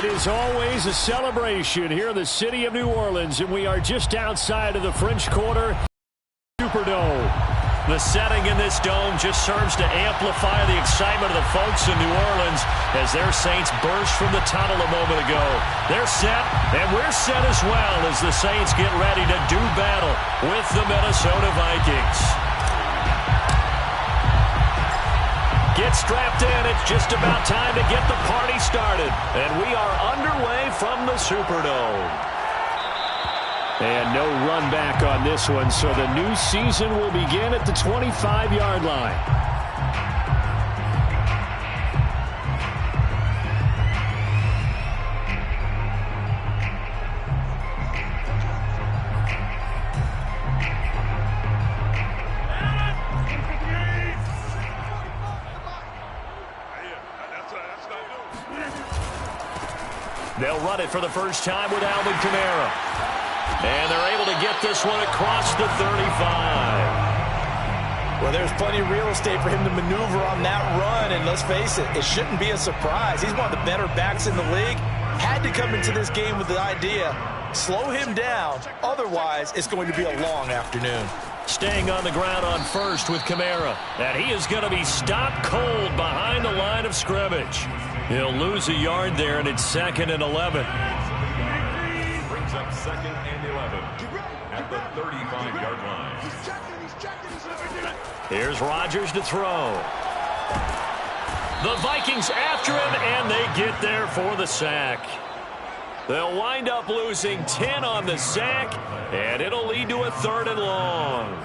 It is always a celebration here in the city of New Orleans, and we are just outside of the French Quarter Superdome. The setting in this dome just serves to amplify the excitement of the folks in New Orleans as their Saints burst from the tunnel a moment ago. They're set, and we're set as well as the Saints get ready to do battle with the Minnesota Vikings. Get strapped in. It's just about time to get the party started. And we are underway from the Superdome. And no run back on this one, so the new season will begin at the 25-yard line. They'll run it for the first time with Alvin Kamara. And they're able to get this one across the 35. Well, there's plenty of real estate for him to maneuver on that run. And let's face it, it shouldn't be a surprise. He's one of the better backs in the league. Had to come into this game with the idea, slow him down. Otherwise, it's going to be a long afternoon. Staying on the ground on first with Kamara. And he is going to be stopped cold behind the line of scrimmage. He'll lose a yard there, and it's 2nd and 11. Brings up 2nd and 11 at the 35-yard line. Here's Rodgers to throw. The Vikings after him, and they get there for the sack. They'll wind up losing 10 on the sack, and it'll lead to a 3rd and long.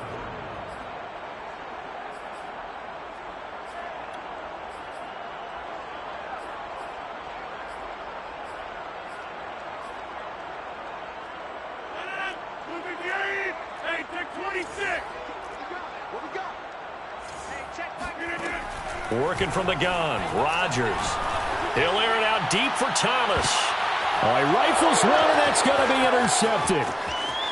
Working from the gun, Rodgers. He'll air it out deep for Thomas. All right, rifles one, and that's going to be intercepted.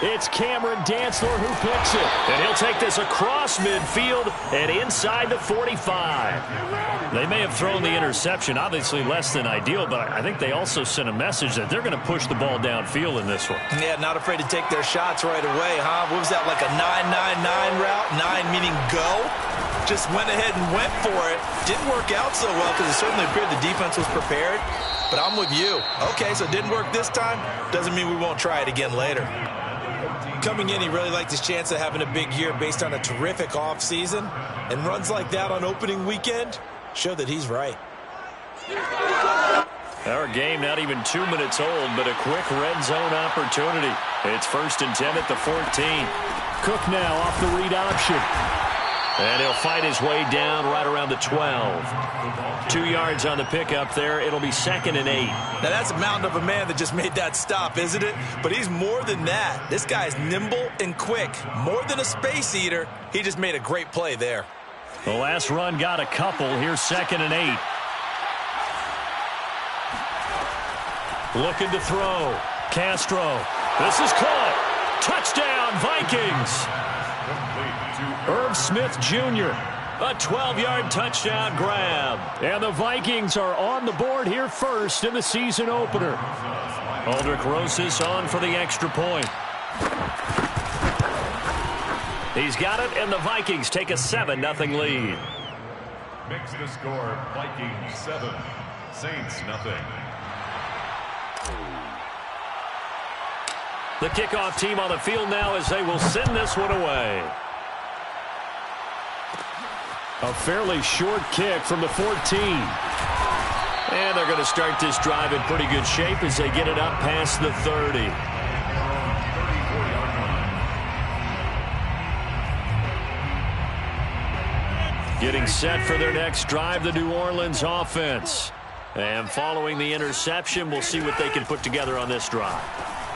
It's Cameron Dantzler who picks it. And he'll take this across midfield and inside the 45. They may have thrown the interception, obviously less than ideal, but I think they also sent a message that they're going to push the ball downfield in this one. Yeah, not afraid to take their shots right away, huh? What was that, like a 9-9-9 route? 9 meaning go? Just went ahead and went for it. Didn't work out so well because it certainly appeared the defense was prepared. But I'm with you. Okay, so it didn't work this time. Doesn't mean we won't try it again later. Coming in, he really liked his chance of having a big year based on a terrific offseason. And runs like that on opening weekend show that he's right. Our game not even 2 minutes old, but a quick red zone opportunity. It's 1st and 10 at the 14. Cook now off the read option. And he'll fight his way down right around the 12. 2 yards on the pickup there. It'll be 2nd and 8. Now, that's a mountain of a man that just made that stop, isn't it? But he's more than that. This guy's nimble and quick. More than a space eater. He just made a great play there. The last run got a couple. Here's 2nd and 8. Looking to throw. Castro. This is caught. Touchdown, Vikings. Irv Smith Jr. A 12-yard touchdown grab. And the Vikings are on the board here first in the season opener. Aldrich Rosas on for the extra point. He's got it, and the Vikings take a 7-0 lead. Makes the score Vikings 7, Saints 0. The kickoff team on the field now as they will send this one away. A fairly short kick from the 14. And they're going to start this drive in pretty good shape as they get it up past the 30. Getting set for their next drive, the New Orleans offense. And following the interception, we'll see what they can put together on this drive.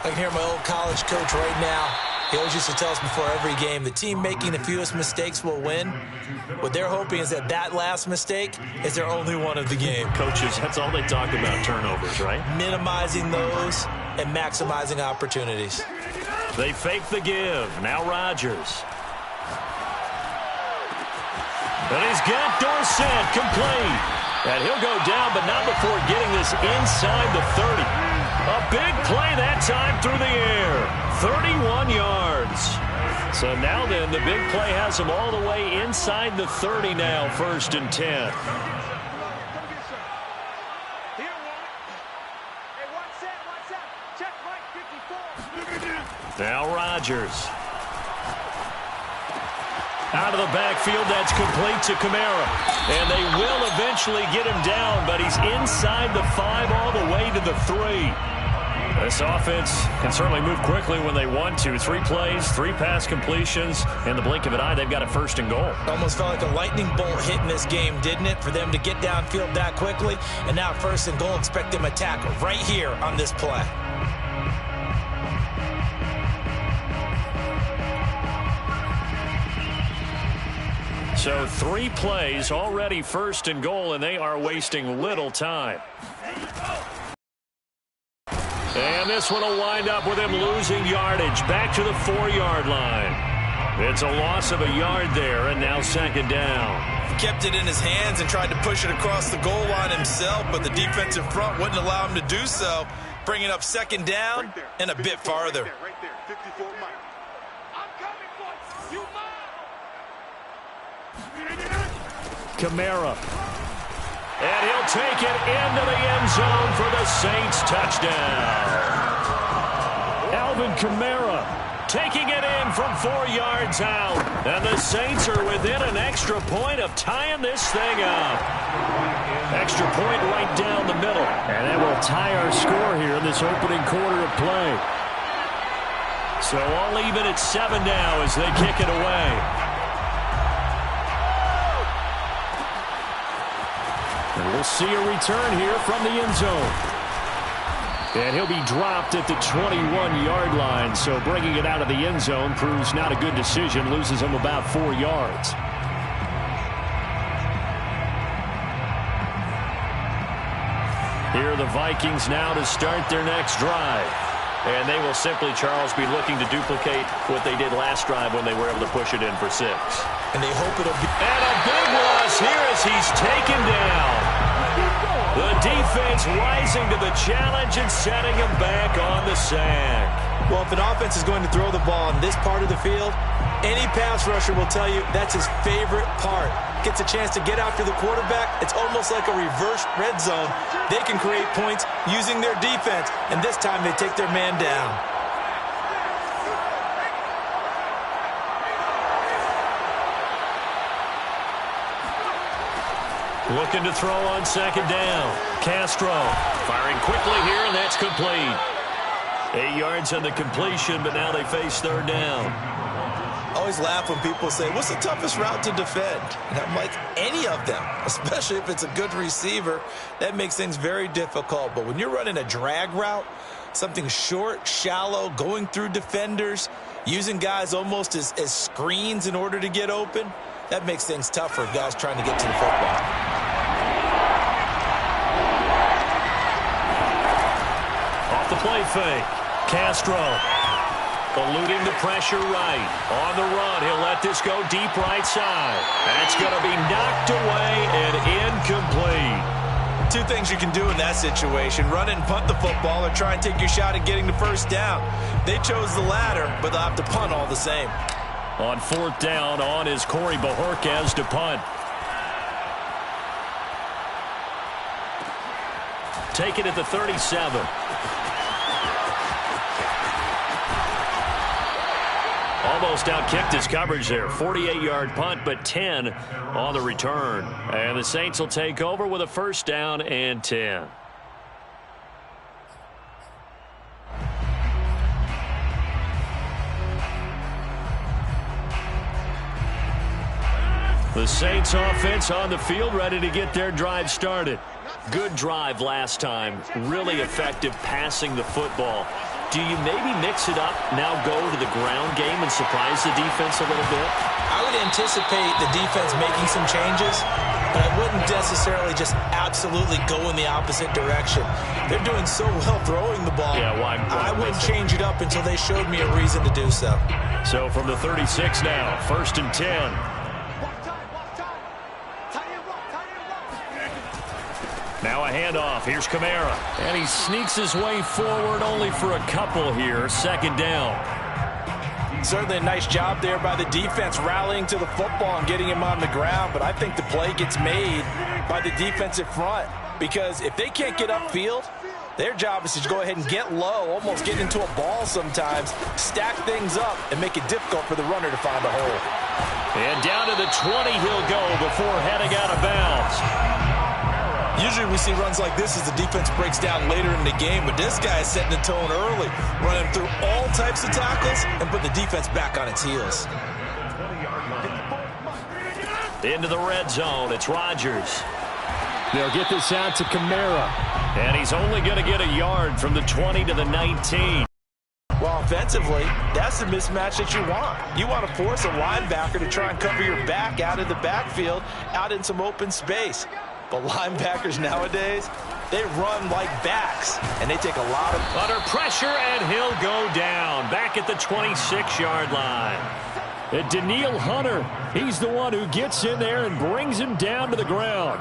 I can hear my old college coach right now. He always used to tell us before every game, the team making the fewest mistakes will win. What they're hoping is that that last mistake is their only one of the game. Coaches, that's all they talk about, turnovers, right? Minimizing those and maximizing opportunities. They fake the give. Now Rodgers. And he's got Dorsett complete. And he'll go down, but not before getting this inside the 30. A big play that time through the air. 31 yards. So now then, the big play has him all the way inside the 30 now, 1st and 10. Now Rodgers. Out of the backfield, that's complete to Kamara. And they will eventually get him down, but he's inside the 5 all the way to the 3. This offense can certainly move quickly when they want to. 3 plays, 3 pass completions. In the blink of an eye, they've got a 1st and goal. Almost felt like a lightning bolt hit in this game, didn't it? For them to get downfield that quickly. And now 1st and goal, expect them to tackle right here on this play. So 3 plays, already 1st and goal, and they are wasting little time. And this one will wind up with him losing yardage back to the 4-yard line. It's a loss of a yard there, and now 2nd down. He kept it in his hands and tried to push it across the goal line himself, but the defensive front wouldn't allow him to do so, bringing up 2nd down and a bit farther. Right there, 54 Mike. I'm coming for you, Kamara. And he'll take it into the end zone for the Saints touchdown. Alvin Kamara taking it in from 4 yards out. And the Saints are within an extra point of tying this thing up. Extra point right down the middle. And that will tie our score here in this opening quarter of play. So all even at 7 now as they kick it away. And we'll see a return here from the end zone. And he'll be dropped at the 21-yard line. So bringing it out of the end zone proves not a good decision. Loses him about 4 yards. Here are the Vikings now to start their next drive. And they will simply, Charles, be looking to duplicate what they did last drive when they were able to push it in for 6. And they hope it'll be... And a big loss here as he's taken down. The defense rising to the challenge and setting him back on the sack. Well, if an offense is going to throw the ball on this part of the field, any pass rusher will tell you that's his favorite part. Gets a chance to get after the quarterback. It's almost like a reverse red zone. They can create points using their defense, and this time they take their man down. Looking to throw on 2nd down. Castro firing quickly here, and that's complete. 8 yards on the completion, but now they face 3rd down. I always laugh when people say, what's the toughest route to defend? And I'm like, any of them, especially if it's a good receiver. That makes things very difficult. But when you're running a drag route, something short, shallow, going through defenders, using guys almost as screens in order to get open, that makes things tough for guys trying to get to the football. Off the play fake. Castro eluding the pressure right. On the run, he'll let this go deep right side. That's going to be knocked away and incomplete. 2 things you can do in that situation. Run it and punt the football or try and take your shot at getting the 1st down. They chose the latter, but they'll have to punt all the same. On 4th down, on is Corey Bajorquez to punt. Take it at the 37. Almost outkicked his coverage there. 48-yard punt, but 10 on the return. And the Saints will take over with a 1st down and 10. The Saints offense on the field, ready to get their drive started. Good drive last time. Really effective passing the football. Do you maybe mix it up, now go to the ground game and surprise the defense a little bit? I would anticipate the defense making some changes, but I wouldn't necessarily just absolutely go in the opposite direction. They're doing so well throwing the ball. Yeah, why I wouldn't change it up until they showed me a reason to do so. So from the 36 now, 1st and 10. Now a handoff. Here's Kamara. And he sneaks his way forward only for a couple here. Second down. Certainly a nice job there by the defense rallying to the football and getting him on the ground. But I think the play gets made by the defensive front. Because if they can't get upfield, their job is to go ahead and get low, almost get into a ball sometimes, stack things up, and make it difficult for the runner to find a hole. And down to the 20 he'll go before heading out of bounds. Usually we see runs like this as the defense breaks down later in the game, but this guy is setting the tone early, running through all types of tackles and put the defense back on its heels. Into the red zone, it's Rodgers. They'll get this out to Kamara, and he's only going to get a yard from the 20 to the 19. Well, offensively, that's the mismatch that you want. You want to force a linebacker to try and cover your back out of the backfield, out in some open space. But linebackers nowadays, they run like backs, and they take a lot of... Under pressure, and he'll go down. Back at the 26-yard line. And Daniil Hunter, he's the one who gets in there and brings him down to the ground.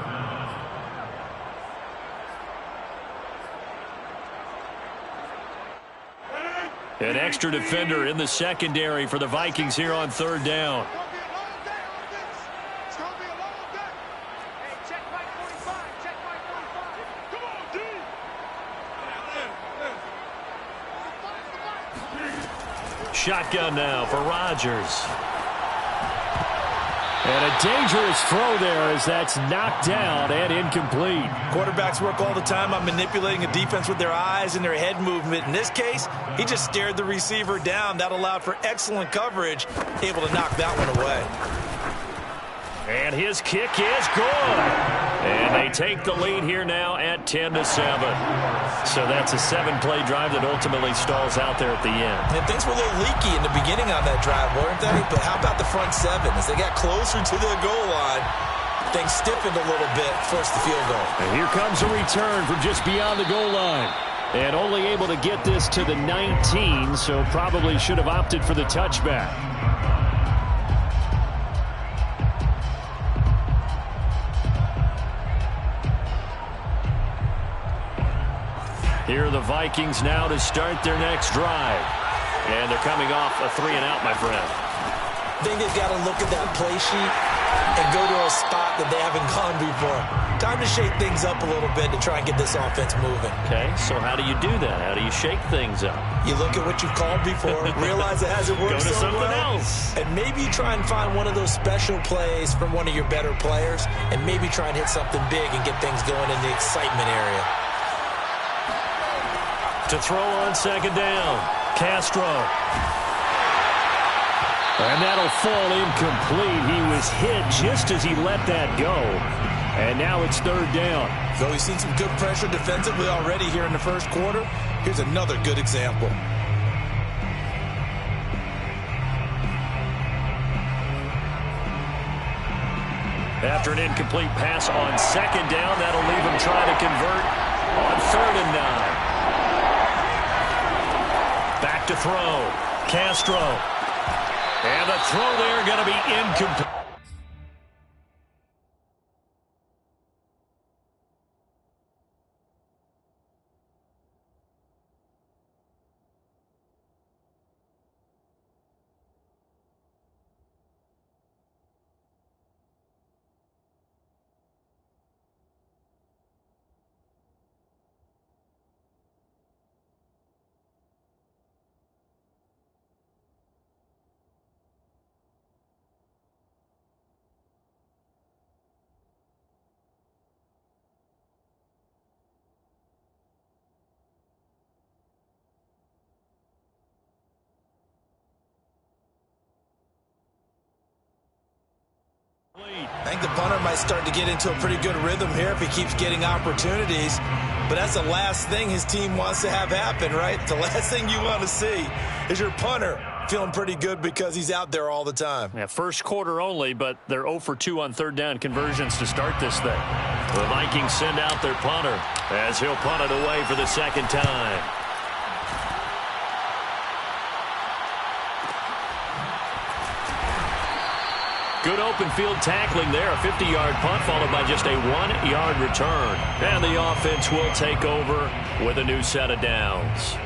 An extra defender in the secondary for the Vikings here on third down. Shotgun now for Rodgers. And a dangerous throw there as that's knocked down and incomplete. Quarterbacks work all the time on manipulating a defense with their eyes and their head movement. In this case, he just stared the receiver down. That allowed for excellent coverage, able to knock that one away. And his kick is good. And they take the lead here now at 10-7. So that's a 7-play drive that ultimately stalls out there at the end. And things were a little leaky in the beginning on that drive, weren't they? But how about the front seven? As they got closer to the goal line, things stiffened a little bit, forced the field goal. And here comes a return from just beyond the goal line. And only able to get this to the 19, so probably should have opted for the touchback. Here are the Vikings now to start their next drive. And they're coming off a 3-and-out, my friend. I think they've got to look at that play sheet and go to a spot that they haven't gone before. Time to shake things up a little bit to try and get this offense moving. Okay, so how do you do that? How do you shake things up? You look at what you've called before, realize it hasn't worked so well. Go to something else. And maybe try and find one of those special plays from one of your better players, and maybe try and hit something big and get things going in the excitement area. To throw on second down, Castro. And that'll fall incomplete. He was hit just as he let that go. And now it's third down. So we've seen some good pressure defensively already here in the first quarter. Here's another good example. After an incomplete pass on second down, that'll leave him trying to convert on 3rd and 9. Back to throw. Castro. And the throw there going to be incomplete. I think the punter might start to get into a pretty good rhythm here if he keeps getting opportunities. But that's the last thing his team wants to have happen, right? The last thing you want to see is your punter feeling pretty good because he's out there all the time. Yeah, first quarter only, but they're 0 for 2 on third down conversions to start this thing. The Vikings send out their punter as he'll punt it away for the second time. Good open field tackling there. A 50-yard punt followed by just a 1-yard return. And the offense will take over with a new set of downs.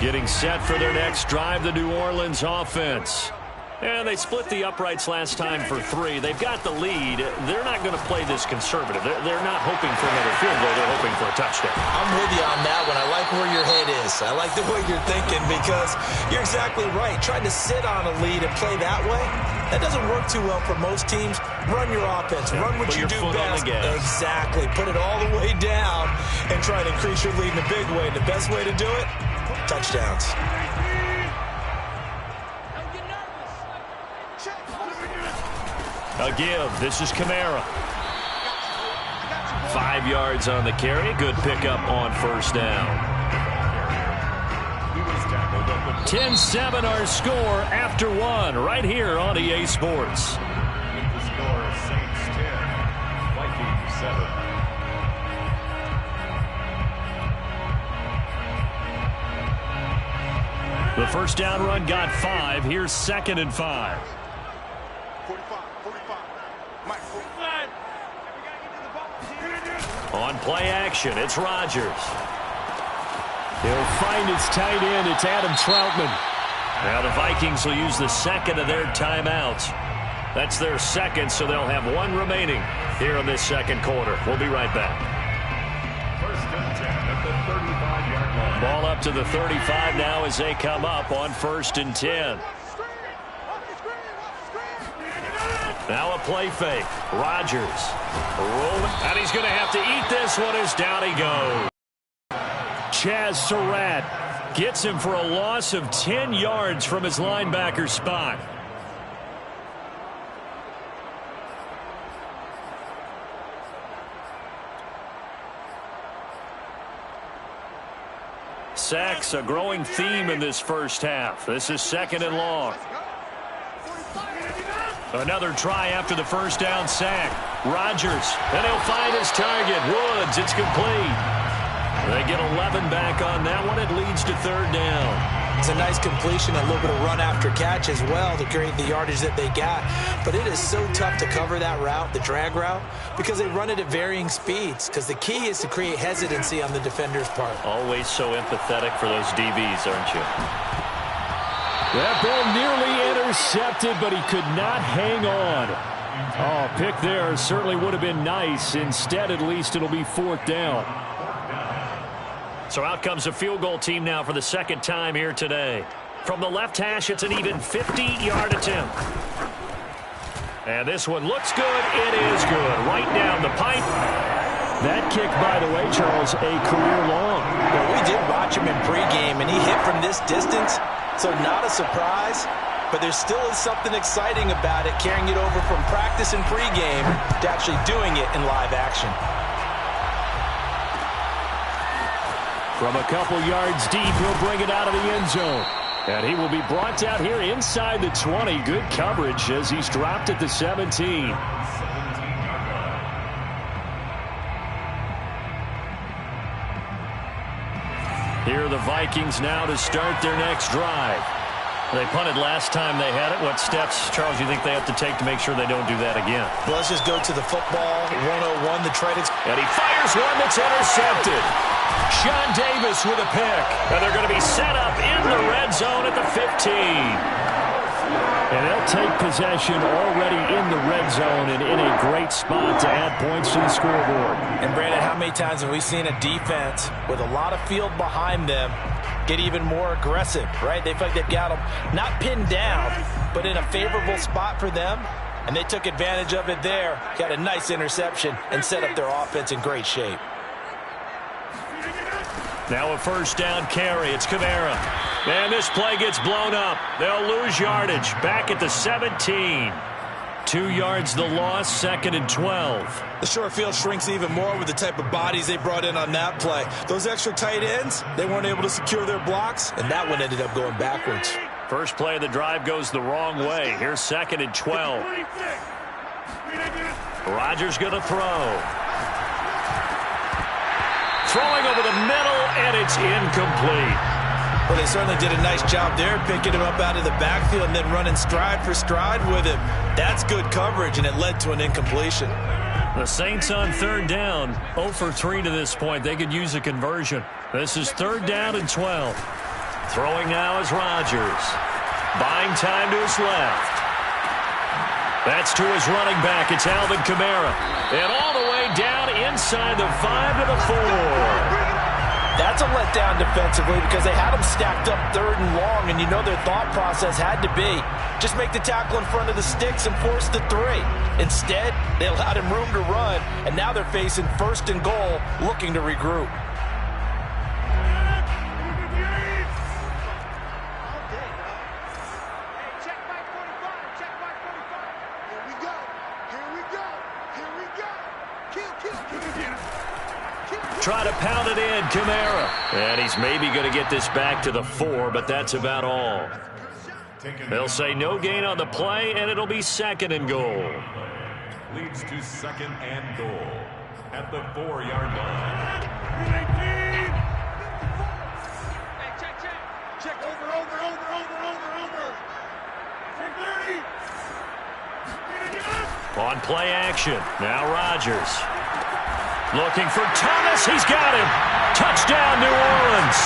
Getting set for their next drive, the New Orleans offense. And they split the uprights last time for 3. They've got the lead. They're not going to play this conservative. They're not hoping for another field goal. They're hoping for a touchdown. I'm with you on that one. I like where your head is. I like the way you're thinking because you're exactly right. Trying to sit on a lead and play that way, that doesn't work too well for most teams. Run your offense. Run what you do best. Exactly. Put it all the way down and try to increase your lead in a big way. The best way to do it, touchdowns. A give. This is Kamara. 5 yards on the carry. Good pickup on first down. 10-7 our score after 1 right here on EA Sports. The score is Saints 10, Vikings 7. The first down run got 5. Here's 2nd and 5. 45. Mike, 45. On play action, it's Rodgers. He'll find his tight end. It's Adam Troutman. Now the Vikings will use the second of their timeouts. That's their second, so they'll have 1 remaining here in this second quarter. We'll be right back. First and 10 at the 35-yard line. Ball up to the 35 now as they come up on 1st and 10. Now a play fake. Rodgers. Rolling. And he's going to have to eat this one as down he goes. Chaz Surratt gets him for a loss of 10 yards from his linebacker spot. Sacks, a growing theme in this first half. This is 2nd and long. Another try after the first down sack. Rodgers, and he'll find his target. Woods, it's complete. They get 11 back on that one. It leads to 3rd down. It's a nice completion, a little bit of run after catch as well to create the yardage that they got. But it is so tough to cover that route, the drag route, because they run it at varying speeds. Because the key is to create hesitancy on the defender's part. Always so empathetic for those DBs, aren't you? That ball nearly intercepted, but he could not hang on. Oh, pick there certainly would have been nice. Instead, at least, it'll be 4th down. So out comes a field goal team now for the second time here today. From the left hash, it's an even 50-yard attempt. And this one looks good. It is good. Right down the pipe. That kick, by the way, Charles, a career long. Well, we did watch him in pregame, and he hit from this distance, so not a surprise. But there still is something exciting about it, carrying it over from practice and pregame to actually doing it in live action. From a couple yards deep, he'll bring it out of the end zone. And he will be brought out here inside the 20. Good coverage as he's dropped at the 17. Here are the Vikings now to start their next drive. They punted last time they had it. What steps, Charles, do you think they have to take to make sure they don't do that again? Well, let's just go to the football. 101, the trade. And he fires one that's intercepted. Sean Davis with a pick. And they're going to be set up in the red zone at the 15. And they'll take possession already in the red zone and in a great spot to add points to the scoreboard. And, Brandon, how many times have we seen a defense with a lot of field behind them get even more aggressive, right? They feel like they've got them not pinned down, but in a favorable spot for them. And they took advantage of it there. Got a nice interception and set up their offense in great shape. Now a first down carry. It's Kamara. And this play gets blown up. They'll lose yardage. Back at the 17. 2 yards the loss, 2nd and 12. The short field shrinks even more with the type of bodies they brought in on that play. Those extra tight ends, they weren't able to secure their blocks, and that one ended up going backwards. First play of the drive goes the wrong way. Here's 2nd and 12. Rodgers going to throw. Throwing over the middle, and it's incomplete. Well, they certainly did a nice job there, picking him up out of the backfield and then running stride for stride with him. That's good coverage, and it led to an incompletion. The Saints on third down, 0 for 3 to this point. They could use a conversion. This is third down and 12. Throwing now is Rodgers. Buying time to his left. That's to his running back. It's Alvin Kamara. And all the way down inside the 5 to the 4. That's a letdown defensively because they had him stacked up third and long, and you know their thought process had to be just make the tackle in front of the sticks and force the 3. Instead, they allowed him room to run, and now they're facing first and goal, looking to regroup. Try to pound it in, Kamara. And he's maybe going to get this back to the 4, but that's about all. They'll say no gain on the play, and it'll be second and goal. Leads to second and goal at the 4-yard line. Check, over. On play action. Now Rodgers. Looking for Thomas. He's got him. Touchdown, New Orleans.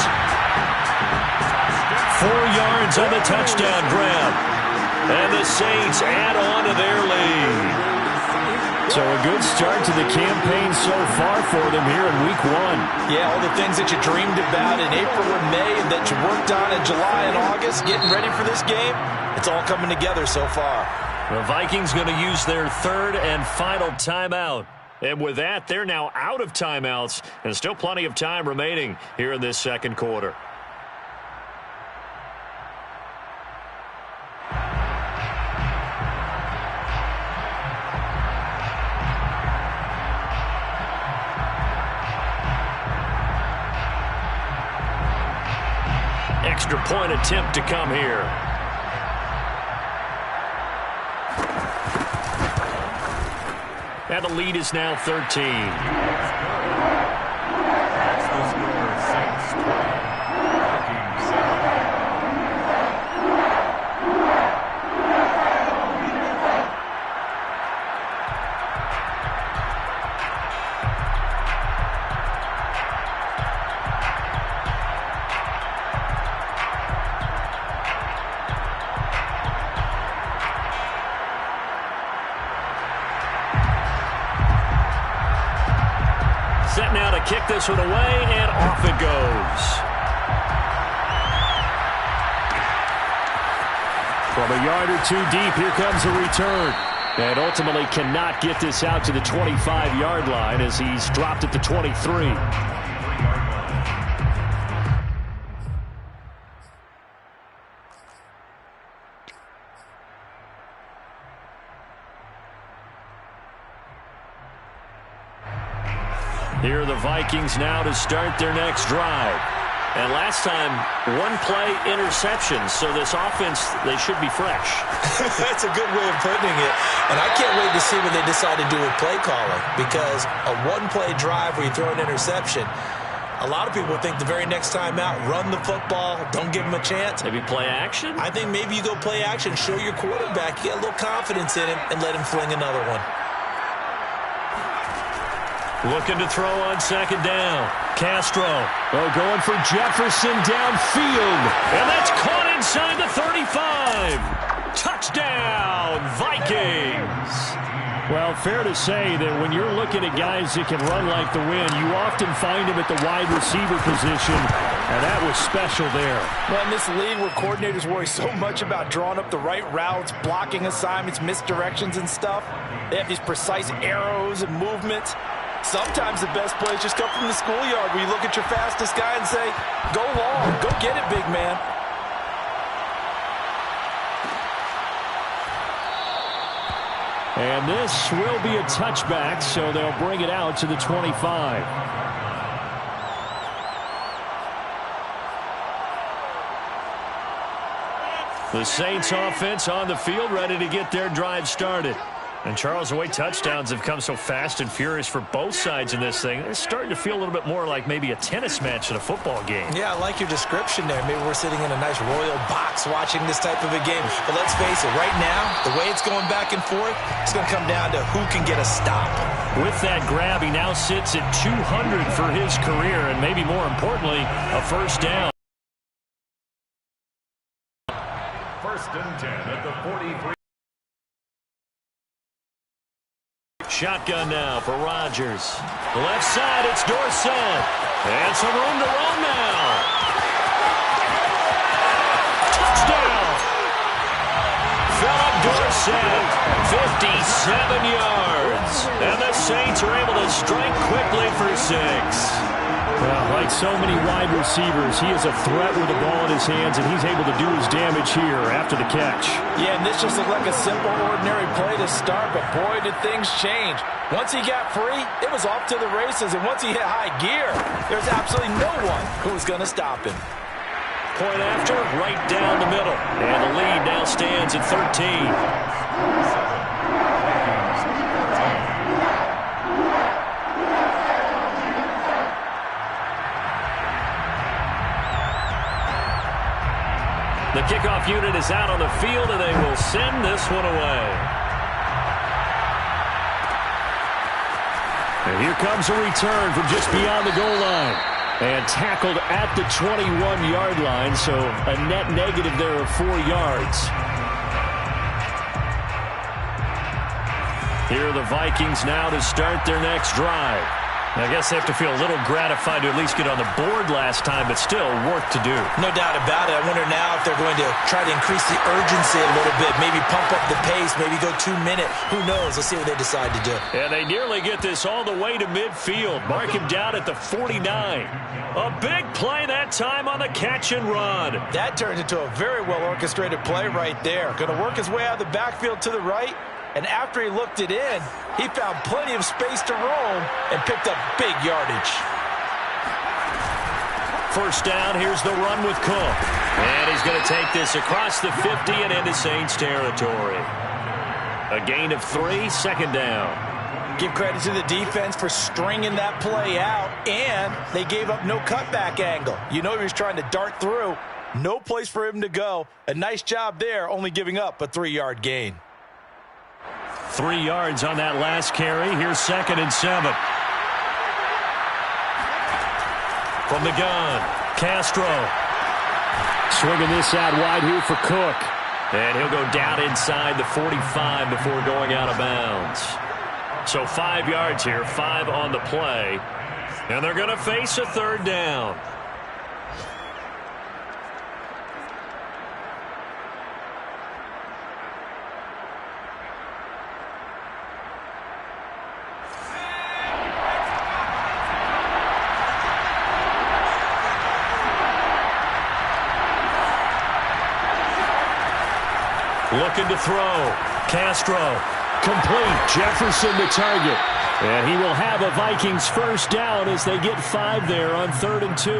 4 yards on the touchdown grab. And the Saints add on to their lead. So a good start to the campaign so far for them here in week 1. Yeah, all the things that you dreamed about in April and May and that you worked on in July and August, getting ready for this game, it's all coming together so far. The Vikings going to use their third and final timeout. And with that, they're now out of timeouts, and still plenty of time remaining here in this second quarter. Extra point attempt to come here. And the lead is now 13. That's the score. Saints 20. Vikings 7. Set now to kick this one away, and off it goes. From a yard or 2 deep, here comes a return. And ultimately cannot get this out to the 25-yard line as he's dropped at the 23. Here are the Vikings now to start their next drive. And last time, 1-play interception, so this offense, they should be fresh. That's a good way of putting it. And I can't wait to see what they decide to do with play calling, because a 1-play drive where you throw an interception, a lot of people think the very next time out, run the football, don't give them a chance. Maybe play action? I think maybe you go play action, show your quarterback, you get a little confidence in him, and let him fling another one. Looking to throw on second down. Castro. Oh, going for Jefferson downfield. And that's caught inside the 35. Touchdown, Vikings. Well, fair to say that when you're looking at guys that can run like the wind, you often find them at the wide receiver position, and that was special there. Well, in this league where coordinators worry so much about drawing up the right routes, blocking assignments, misdirections and stuff, they have these precise arrows and movements. Sometimes the best plays just come from the schoolyard where you look at your fastest guy and say, go long, go get it, big man. And this will be a touchback, so they'll bring it out to the 25. The Saints offense on the field, ready to get their drive started. And, Charles, the way touchdowns have come so fast and furious for both sides in this thing, it's starting to feel a little bit more like maybe a tennis match in a football game. Yeah, I like your description there. Maybe we're sitting in a nice royal box watching this type of a game. But let's face it, right now, the way it's going back and forth, it's going to come down to who can get a stop. With that grab, he now sits at 200 for his career, and maybe more importantly, a first down. First and 10 at the 43. Shotgun now for Rodgers. The left side, it's Dorsett. And some room to run now. Touchdown! Philip Dorsett, 57 yards. And the Saints are able to strike quickly for 6. Well, like so many wide receivers, he is a threat with the ball in his hands, and he's able to do his damage here after the catch. Yeah, and this just looked like a simple, ordinary play to start, but boy, did things change. Once he got free, it was off to the races, and once he hit high gear, there's absolutely no one who was going to stop him. Point after, right down the middle. And the lead now stands at 13. The kickoff unit is out on the field, and they will send this one away. And here comes a return from just beyond the goal line. And tackled at the 21-yard line, so a net negative there of 4 yards. Here are the Vikings now to start their next drive. I guess they have to feel a little gratified to at least get on the board last time, but still work to do. No doubt about it. I wonder now if they're going to try to increase the urgency a little bit, maybe pump up the pace, maybe go 2-minute. Who knows? Let's see what they decide to do. And they nearly get this all the way to midfield. Mark him down at the 49. A big play that time on the catch and run. That turned into a very well-orchestrated play right there. Going to work his way out of the backfield to the right. And after he looked it in, he found plenty of space to roam and picked up big yardage. First down, here's the run with Cook. And he's going to take this across the 50 and into Saints territory. A gain of 3, second down. Give credit to the defense for stringing that play out, and they gave up no cutback angle. You know he was trying to dart through. No place for him to go. A nice job there, only giving up a 3-yard gain. 3 yards on that last carry. Here's 2nd and 7. From the gun, Castro. Swinging this out wide here for Cook. And he'll go down inside the 45 before going out of bounds. So 5 yards here, 5 on the play. And they're going to face a third down. Looking to throw. Castro. Complete. Jefferson the target. And he will have a Vikings first down as they get 5 there on 3rd and 2.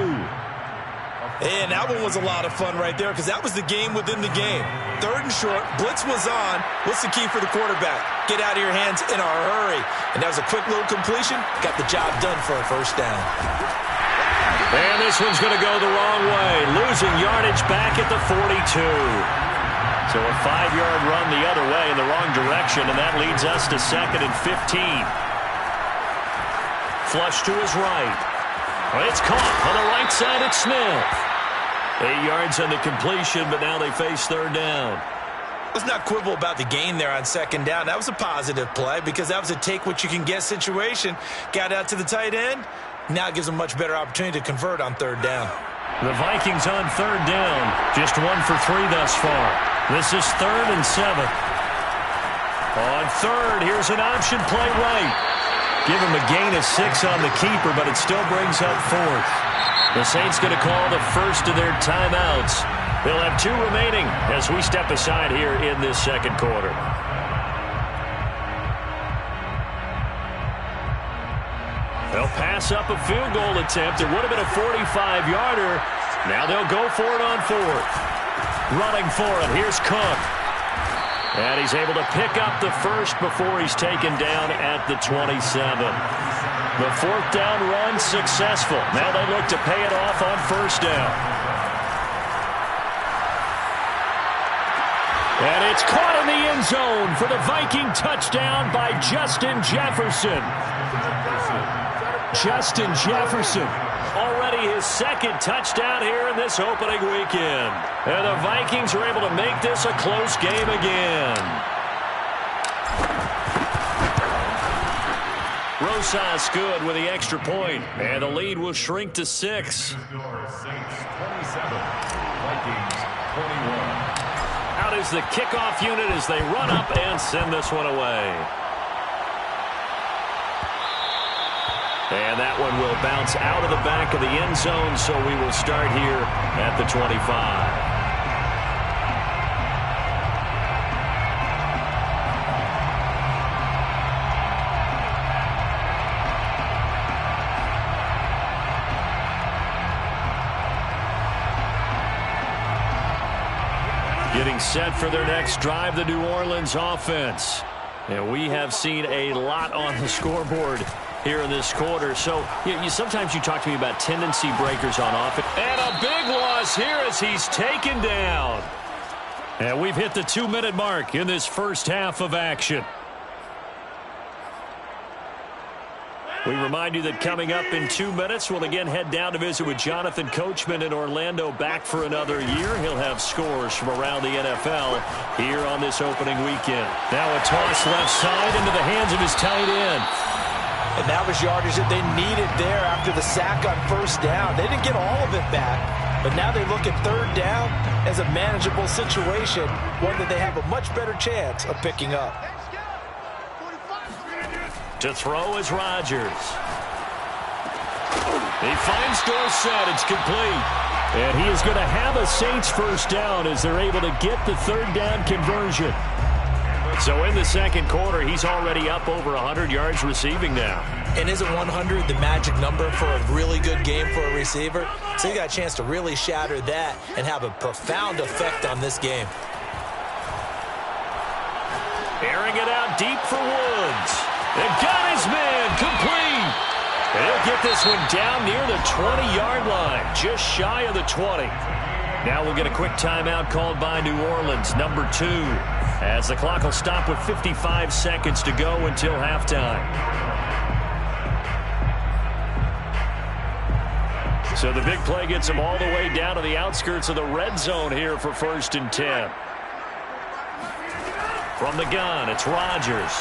And that one was a lot of fun right there because that was the game within the game. 3rd and short. Blitz was on. What's the key for the quarterback? Get out of your hands in a hurry. And that was a quick little completion. Got the job done for a first down. And this one's going to go the wrong way. Losing yardage back at the 42. So a 5-yard run the other way in the wrong direction, and that leads us to 2nd and 15. Flush to his right. It's caught on the right side at Smith. 8 yards on the completion, but now they face 3rd down. Let's not quibble about the gain there on 2nd down. That was a positive play because that was a take-what-you-can-get situation. Got out to the tight end. Now it gives them a much better opportunity to convert on 3rd down. The Vikings on 3rd down. Just 1 for 3 thus far. This is 3rd and 7. On 3rd, here's an option play right. Give him a gain of 6 on the keeper, but it still brings up 4th. The Saints going to call the first of their timeouts. They'll have 2 remaining as we step aside here in this 2nd quarter. They'll pass up a field goal attempt. It would have been a 45-yarder. Now they'll go for it on 4th. Running for it, here's Cook. And he's able to pick up the first before he's taken down at the 27. The fourth down run successful. Now they look to pay it off on first down. And it's caught in the end zone for the Viking touchdown by Justin Jefferson. Justin Jefferson, already his second touchdown here in this opening weekend. And the Vikings are able to make this a close game again. Rosas good with the extra point, and the lead will shrink to 6. Saints 27, Vikings 21. Out is the kickoff unit as they run up and send this one away. And that one will bounce out of the back of the end zone, so we will start here at the 25. Getting set for their next drive, the New Orleans offense. And we have seen a lot on the scoreboard here in this quarter. So sometimes you talk to me about tendency breakers on offense. And a big loss here as he's taken down. And we've hit the 2-minute mark in this first half of action. We remind you that coming up in 2 minutes, we'll again head down to visit with Jonathan Coachman in Orlando, back for another year. He'll have scores from around the NFL here on this opening weekend. Now a toss left side into the hands of his tight end. And that was yardage that they needed there after the sack on first down. They didn't get all of it back, but now they look at third down as a manageable situation, one that they have a much better chance of picking up. To throw is Rodgers. He finds Dorsett. It's complete. And he is going to have a Saints first down as they're able to get the third down conversion. So in the second quarter, he's already up over 100 yards receiving now. And isn't 100 the magic number for a really good game for a receiver? So you got a chance to really shatter that and have a profound effect on this game. Airing it out deep for Woods. And got his man complete. And he'll get this one down near the 20-yard line, just shy of the 20. Now we'll get a quick timeout called by New Orleans, number 2, as the clock will stop with 55 seconds to go until halftime. So the big play gets him all the way down to the outskirts of the red zone here for 1st and 10. From the gun, it's Rodgers.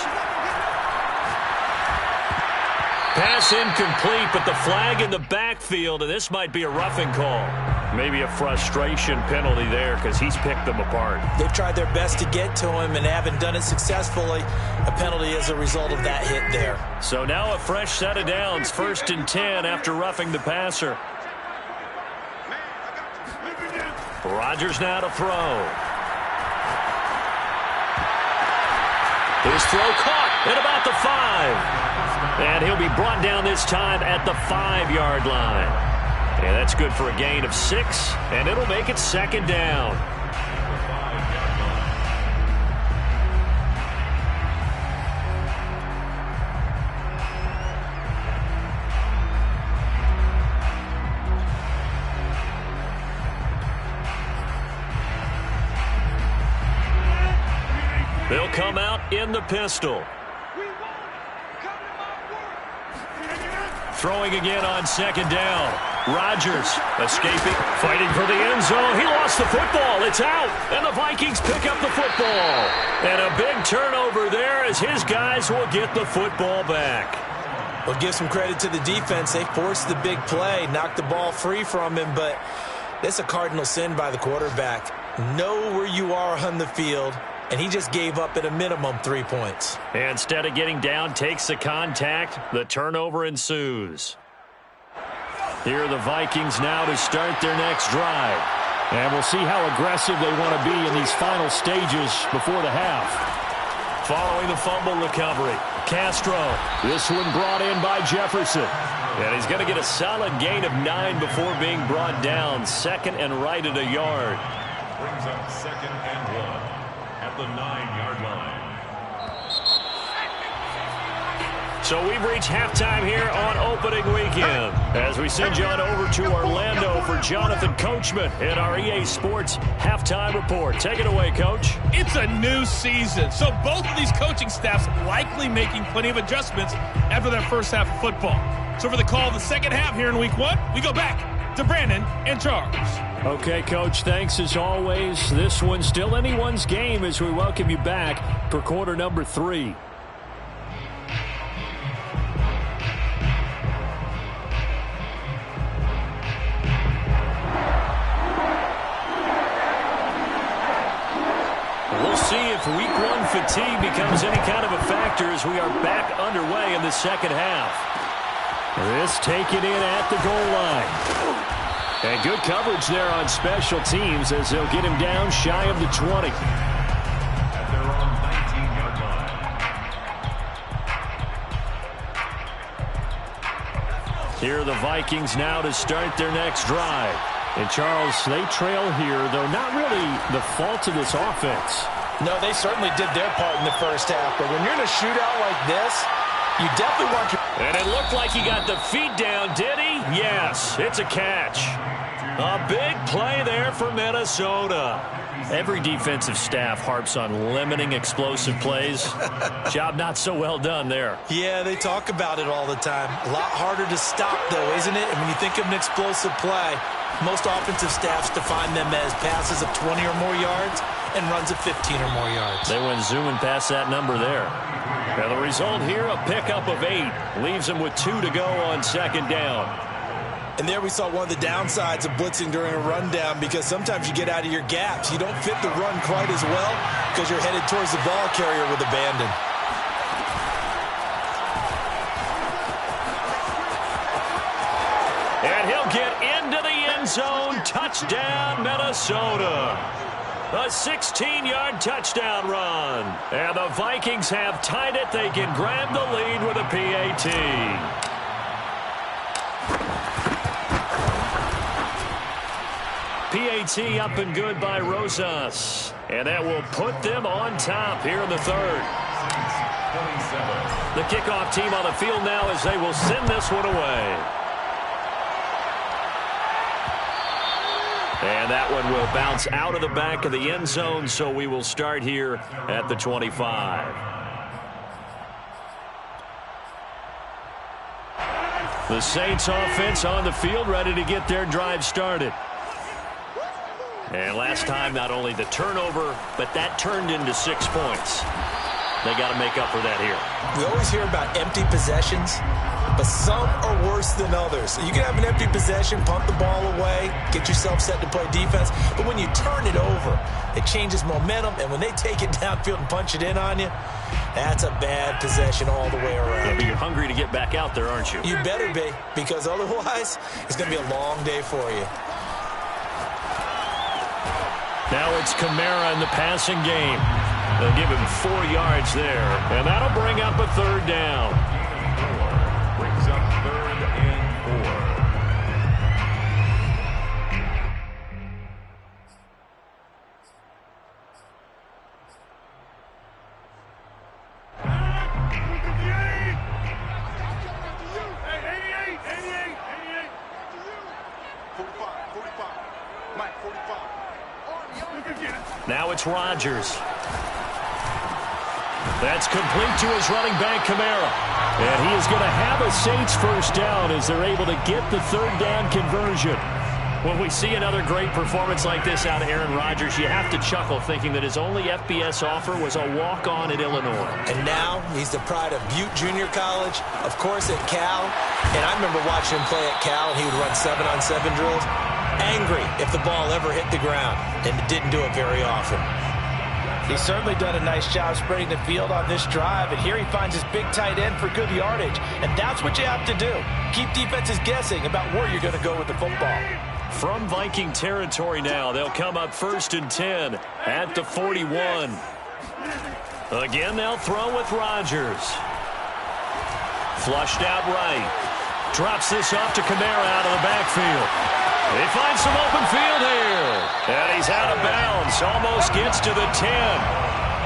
Pass incomplete, but the flag in the backfield, and this might be a roughing call. Maybe a frustration penalty there because he's picked them apart. They've tried their best to get to him and haven't done it successfully. A penalty as a result of that hit there. So now a fresh set of downs, 1st and 10 after roughing the passer. Rodgers now to throw. His throw caught at about the 5. And he'll be brought down this time at the 5-yard line. And that's good for a gain of 6, and it'll make it 2nd down. They'll come out in the pistol. Throwing again on 2nd down. Rodgers escaping, fighting for the end zone. He lost the football. It's out, and the Vikings pick up the football. And a big turnover there as his guys will get the football back. Well, give some credit to the defense. They forced the big play, knocked the ball free from him, but it's a cardinal sin by the quarterback. Know where you are on the field, and he just gave up at a minimum 3 points. And instead of getting down, takes the contact. The turnover ensues. Here are the Vikings now to start their next drive. And we'll see how aggressive they want to be in these final stages before the half. Following the fumble recovery, Castro. This one brought in by Jefferson. And he's going to get a solid gain of 9 before being brought down. 2nd and right at a yard. Brings up 2nd and 1. at the 9-yard line. So we've reached halftime here on opening weekend as we send you on over to Orlando for Jonathan Coachman in our EA Sports Halftime Report. Take it away, Coach. It's a new season, so both of these coaching staffs likely making plenty of adjustments after that first half of football. So for the call of the second half here in Week 1, we go back to Brandon and Charles. Okay, Coach, thanks as always. This one's still anyone's game as we welcome you back for quarter number 3. We'll see if Week 1 fatigue becomes any kind of a factor as we are back underway in the second half. This taken in at the goal line. And good coverage there on special teams as they'll get him down shy of the 20. At their own 19-yard line. Here are the Vikings now to start their next drive. And Charles, they trail here, though not really the fault of this offense. No, they certainly did their part in the first half. But when you're in a shootout like this, you definitely want your... And it looked like he got the feet down, did he? Yes, it's a catch. A big play there for Minnesota. Every defensive staff harps on limiting explosive plays. Job not so well done there. Yeah, they talk about it all the time. A lot harder to stop, though, isn't it? And when you think of an explosive play, most offensive staffs define them as passes of 20 or more yards and runs of 15 or more yards. They went zooming past that number there. And the result here, a pickup of 8. Leaves them with 2 to go on second down. And there we saw one of the downsides of blitzing during a rundown because sometimes you get out of your gaps. You don't fit the run quite as well because you're headed towards the ball carrier with abandon. And he'll get into the end zone. Touchdown, Minnesota. A 16-yard touchdown run. And the Vikings have tied it. They can grab the lead with a PAT. PAT up and good by Rosas. And that will put them on top here in the third. 27. The kickoff team on the field now as they will send this one away. And that one will bounce out of the back of the end zone, so we will start here at the 25. The Saints offense on the field, ready to get their drive started. And last time, not only the turnover, but that turned into 6 points. They got to make up for that here. We always hear about empty possessions, but some are worse than others. You can have an empty possession, pump the ball away, get yourself set to play defense, but when you turn it over, it changes momentum, and when they take it downfield and punch it in on you, that's a bad possession all the way around. Yeah, but you're hungry to get back out there, aren't you? You better be, because otherwise, it's going to be a long day for you. Now it's Kamara in the passing game. They'll give him 4 yards there, and that'll bring up a third down. Brings up 3rd and 4. Now it's Rodgers. That's complete to his running back, Kamara. And he is going to have a Saints first down as they're able to get the third down conversion. When we see another great performance like this out of Aaron Rodgers, you have to chuckle thinking that his only FBS offer was a walk-on at Illinois. And now he's the pride of Butte Junior College, of course at Cal. And I remember watching him play at Cal, and he would run 7-on-7 drills. Angry if the ball ever hit the ground, and it didn't do it very often. He's certainly done a nice job spreading the field on this drive, and here he finds his big tight end for good yardage. And that's what you have to do. Keep defenses guessing about where you're going to go with the football. From Viking territory now, they'll come up 1st and 10 at the 41. Again, they'll throw with Rodgers. Flushed out right. Drops this off to Kamara out of the backfield. He finds some open field here. And he's out of bounds. Almost gets to the 10.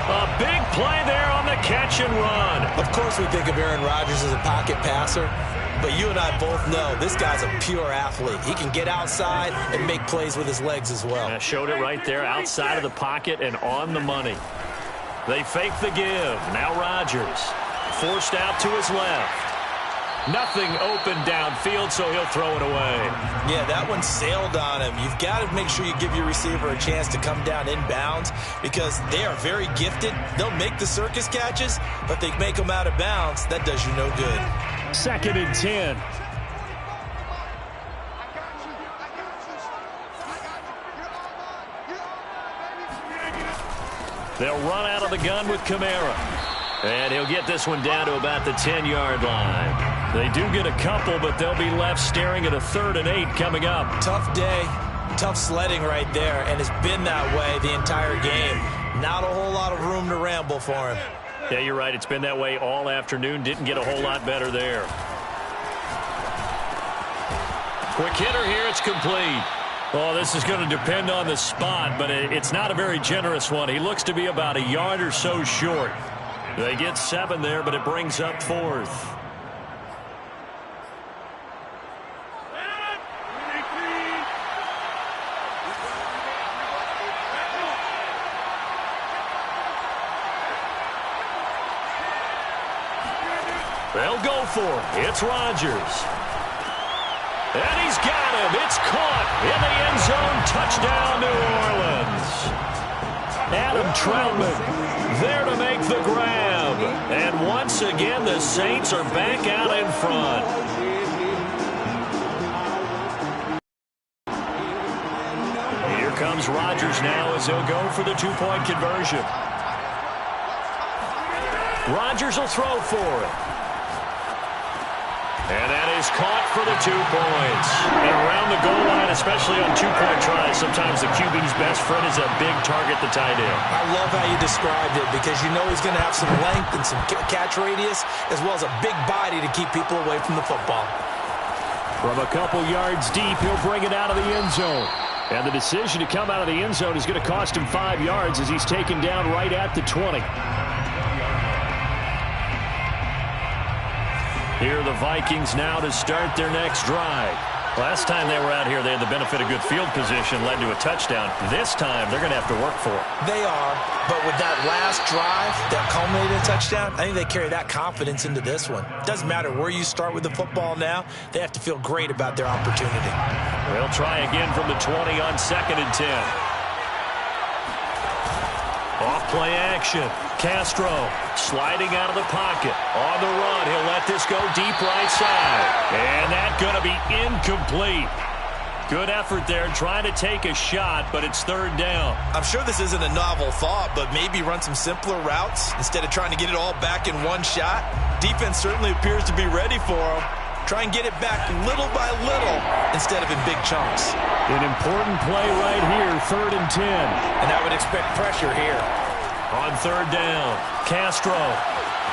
A big play there on the catch and run. Of course we think of Aaron Rodgers as a pocket passer, but you and I both know this guy's a pure athlete. He can get outside and make plays with his legs as well. Yeah, showed it right there outside of the pocket and on the money. They fake the give. Now Rodgers forced out to his left. Nothing open downfield, so he'll throw it away. Yeah, that one sailed on him. You've got to make sure you give your receiver a chance to come down inbounds because they are very gifted. They'll make the circus catches, but they make them out of bounds. That does you no good. 2nd and 10. They'll run out of the gun with Kamara. And he'll get this one down to about the 10-yard line. They do get a couple, but they'll be left staring at a 3rd and 8 coming up. Tough day, tough sledding right there, and it's been that way the entire game. Not a whole lot of room to ramble for him. Yeah, you're right. It's been that way all afternoon. Didn't get a whole lot better there. Quick hitter here. It's complete. Oh, this is going to depend on the spot, but it's not a very generous one. He looks to be about a yard or so short. They get 7 there, but it brings up 4th. They'll go for it. It's Rodgers. And he's got him. It's caught in the end zone. Touchdown, New Orleans. Adam Troutman there to make the grab. And once again, the Saints are back out in front. Here comes Rodgers now as he'll go for the 2-point conversion. Rodgers will throw for it. And that is caught for the 2 points. And around the goal line, especially on 2-point tries, sometimes the QB's best friend is a big target, the tight end. I love how you described it because you know he's going to have some length and some catch radius as well as a big body to keep people away from the football. From a couple yards deep, he'll bring it out of the end zone. And the decision to come out of the end zone is going to cost him 5 yards as he's taken down right at the 20. Here are the Vikings now to start their next drive. Last time they were out here, they had the benefit of good field position, led to a touchdown. This time, they're going to have to work for it. They are, but with that last drive that culminated in a touchdown, I think they carry that confidence into this one. Doesn't matter where you start with the football now, they have to feel great about their opportunity. They'll try again from the 20 on 2nd and 10. Off play action. Castro sliding out of the pocket. On the run, he'll let this go deep right side. And that's going to be incomplete. Good effort there trying to take a shot, but it's 3rd down. I'm sure this isn't a novel thought, but maybe run some simpler routes instead of trying to get it all back in one shot. Defense certainly appears to be ready for him. Try and get it back little by little instead of in big chunks. An important play right here, 3rd and 10. And I would expect pressure here. On 3rd down, Castro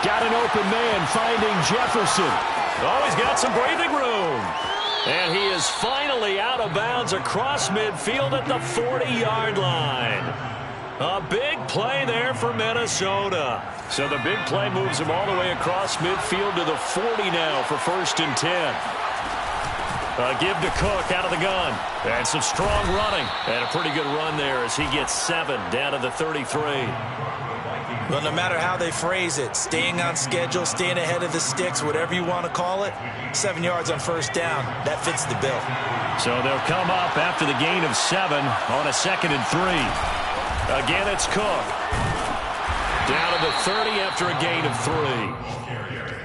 got an open man finding Jefferson. Oh, he's got some breathing room. And he is finally out of bounds across midfield at the 40-yard line. A big play there for Minnesota. So the big play moves him all the way across midfield to the 40 now for 1st and 10. A give to Cook out of the gun. And some strong running. And a pretty good run there as he gets 7 down to the 33. Well, no matter how they phrase it, staying on schedule, staying ahead of the sticks, whatever you want to call it, 7 yards on 1st down, that fits the bill. So they'll come up after the gain of 7 on a 2nd and 3. Again, it's Cook. Down to the 30 after a gain of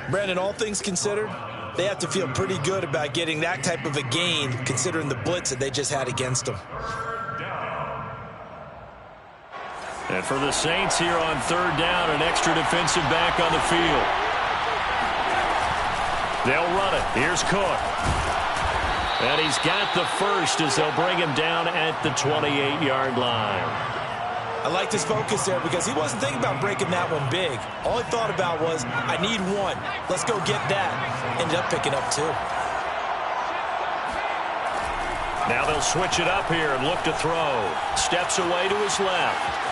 3. Brandon, all things considered, they have to feel pretty good about getting that type of a gain considering the blitz that they just had against them. And for the Saints here on 3rd down, an extra defensive back on the field. They'll run it. Here's Cook. And he's got the first as they'll bring him down at the 28-yard line. I like his focus there because he wasn't thinking about breaking that one big. All he thought about was, I need 1. Let's go get that. Ended up picking up 2. Now they'll switch it up here and look to throw. Steps away to his left.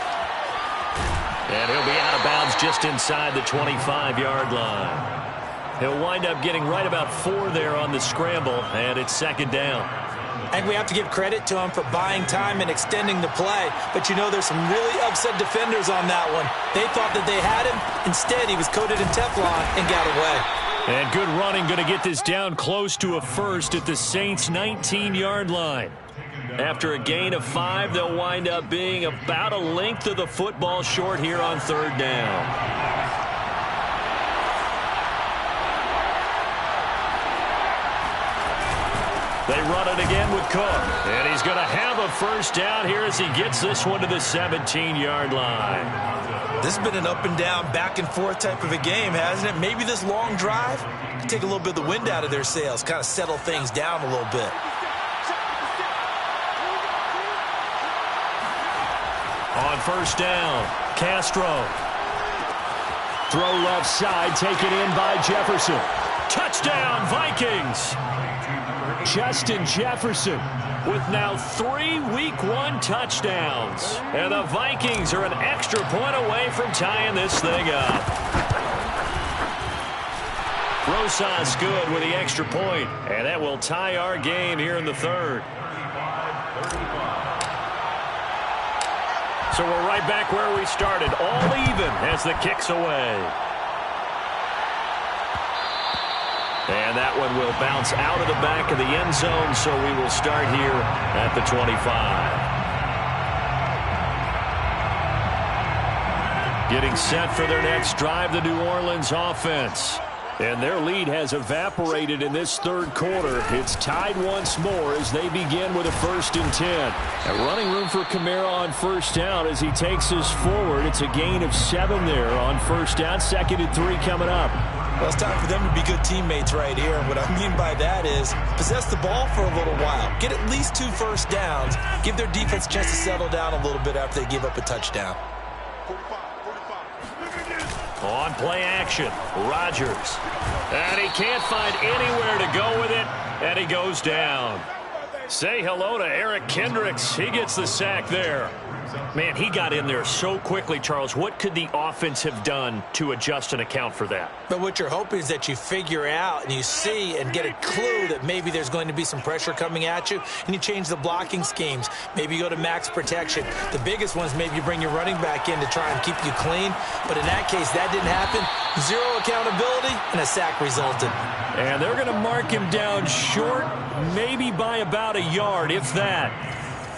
And he'll be out of bounds just inside the 25-yard line. He'll wind up getting right about 4 there on the scramble, and it's second down. I think we have to give credit to him for buying time and extending the play. But, you know, there's some really upset defenders on that one. They thought that they had him. Instead, he was coated in Teflon and got away. And good running, going to get this down close to a first at the Saints' 19-yard line. After a gain of 5, they'll wind up being about a length of the football short here on third down. They run it again with Cook. And he's going to have a first down here as he gets this one to the 17-yard line. This has been an up-and-down, back-and-forth type of a game, hasn't it? Maybe this long drive can take a little bit of the wind out of their sails, kind of settle things down a little bit. On first down, Castro. Throw left side, taken in by Jefferson. Touchdown, Vikings! Justin Jefferson with now 3 Week 1 touchdowns. And the Vikings are an extra point away from tying this thing up. Rosas good with the extra point, and that will tie our game here in the third. So we're right back where we started, all even as the kick's away. And that one will bounce out of the back of the end zone, so we will start here at the 25. Getting set for their next drive, the New Orleans offense. And their lead has evaporated in this third quarter. It's tied once more as they begin with a 1st and 10. And running room for Kamara on first down as he takes us forward. It's a gain of 7 there on first down. 2nd and 3 coming up. Well, it's time for them to be good teammates right here. And what I mean by that is possess the ball for a little while. Get at least 2 first downs. Give their defense a chance to settle down a little bit after they give up a touchdown. On play action, Rodgers. And he can't find anywhere to go with it, and he goes down. Say hello to Eric Kendricks. He gets the sack there. Man, he got in there so quickly, Charles. What could the offense have done to adjust and account for that? But what you're hoping is that you figure out and you see and get a clue that maybe there's going to be some pressure coming at you, and you change the blocking schemes. Maybe you go to max protection. The biggest ones, maybe you bring your running back in to try and keep you clean. But in that case, that didn't happen. 0 accountability, and a sack resulted. And they're going to mark him down short, maybe by about a yard, if that.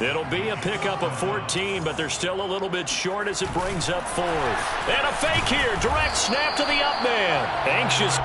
It'll be a pickup of 14, but they're still a little bit short as it brings up 4th. And a fake here. Direct snap to the up man. Anxious.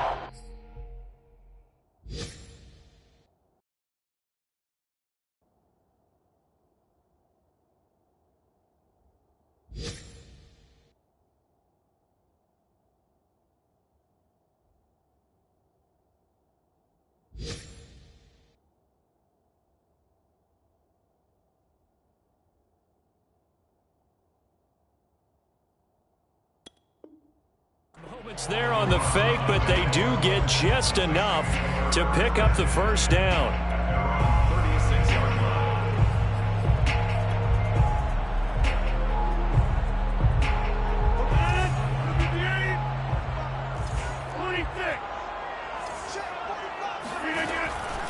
Moments there on the fake, but they do get just enough to pick up the first down. 36-yard line.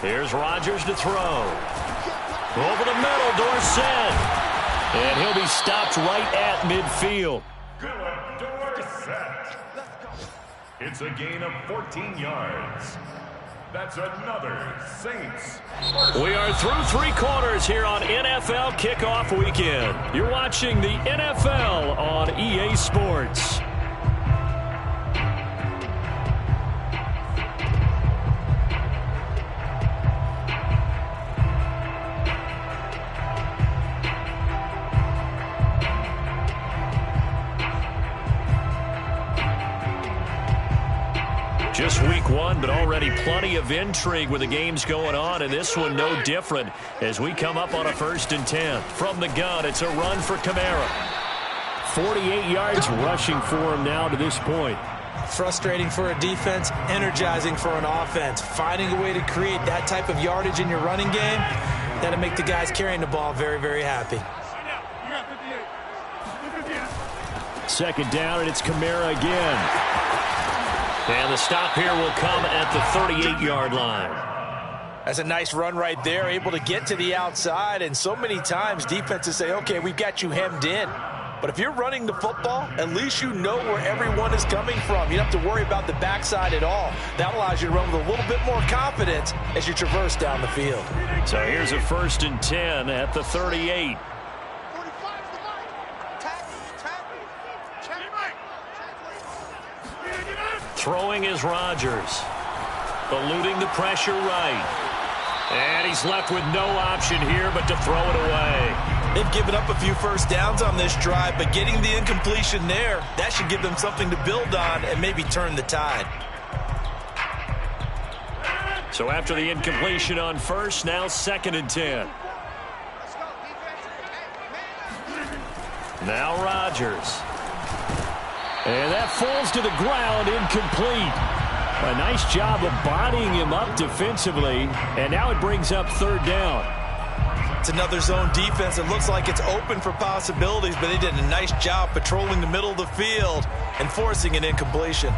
Here's Rodgers to throw. Over the middle, Dorsett. And he'll be stopped right at midfield. It's a gain of 14 yards. That's another Saints. We are through 3 quarters here on NFL Kickoff Weekend. You're watching the NFL on EA Sports. Just week 1, but already plenty of intrigue with the games going on, and this one no different as we come up on a 1st and 10. From the gun, it's a run for Kamara. 48 yards rushing for him now to this point. Frustrating for a defense, energizing for an offense. Finding a way to create that type of yardage in your running game, that'll make the guys carrying the ball very, very happy. Second down, and it's Kamara again. And the stop here will come at the 38-yard line. That's a nice run right there, able to get to the outside. And so many times defenses say, okay, we've got you hemmed in. But if you're running the football, at least you know where everyone is coming from. You don't have to worry about the backside at all. That allows you to run with a little bit more confidence as you traverse down the field. So here's a 1st and 10 at the 38. Throwing is Rodgers. Eluding the pressure right. And he's left with no option here but to throw it away. They've given up a few first downs on this drive, but getting the incompletion there, that should give them something to build on and maybe turn the tide. So after the incompletion on first, now 2nd and 10. Now Rodgers. And that falls to the ground, incomplete. A nice job of bodying him up defensively, and now it brings up 3rd down. It's another zone defense. It looks like it's open for possibilities, but they did a nice job patrolling the middle of the field and forcing an incompletion.